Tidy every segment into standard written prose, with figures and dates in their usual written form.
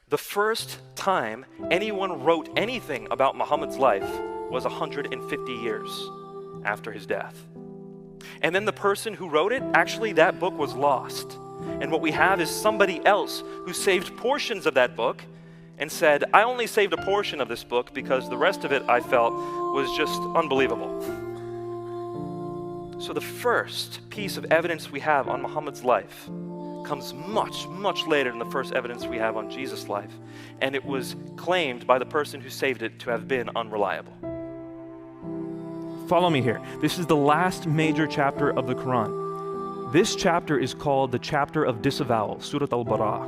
The first time anyone wrote anything about Muhammad's life was 150 years after his death. And then the person who wrote it, actually that book was lost. And what we have is somebody else who saved portions of that book and said, I only saved a portion of this book because the rest of it I felt was just unbelievable. So the first piece of evidence we have on Muhammad's life comes much, much later than the first evidence we have on Jesus' life. And it was claimed by the person who saved it to have been unreliable. Follow me here. This is the last major chapter of the Quran. This chapter is called the chapter of disavowal, Surah Al-Bara.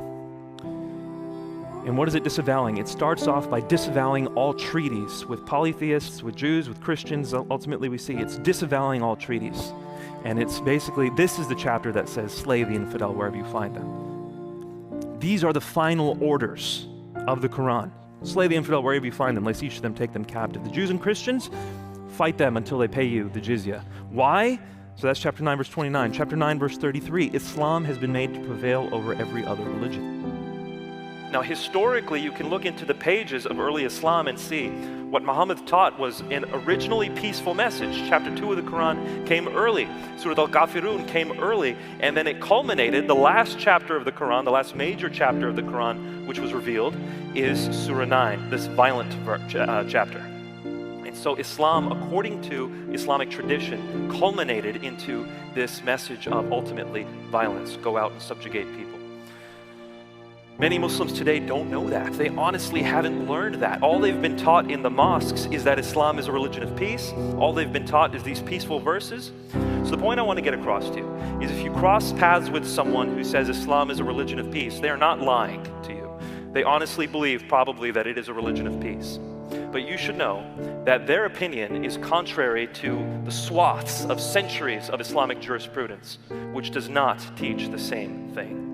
And what is it disavowing? It starts off by disavowing all treaties with polytheists, with Jews, with Christians. Ultimately, we see it's disavowing all treaties. And it's basically, this is the chapter that says, slay the infidel wherever you find them. These are the final orders of the Quran. Slay the infidel wherever you find them, lest each of them take them captive. The Jews and Christians, fight them until they pay you the jizya. Why? So that's chapter 9, verse 29. Chapter 9, verse 33, Islam has been made to prevail over every other religion. Now, historically, you can look into the pages of early Islam and see what Muhammad taught was an originally peaceful message. Chapter 2 of the Quran came early. Surah Al-Kafirun came early, and then it culminated. The last chapter of the Quran, the last major chapter of the Quran, which was revealed, is Surah 9, this violent chapter. And so Islam, according to Islamic tradition, culminated into this message of ultimately violence. Go out and subjugate people. Many Muslims today don't know that. They honestly haven't learned that. All they've been taught in the mosques is that Islam is a religion of peace. All they've been taught is these peaceful verses. So the point I want to get across to you is if you cross paths with someone who says Islam is a religion of peace, they are not lying to you. They honestly believe probably that it is a religion of peace. But you should know that their opinion is contrary to the swaths of centuries of Islamic jurisprudence, which does not teach the same thing.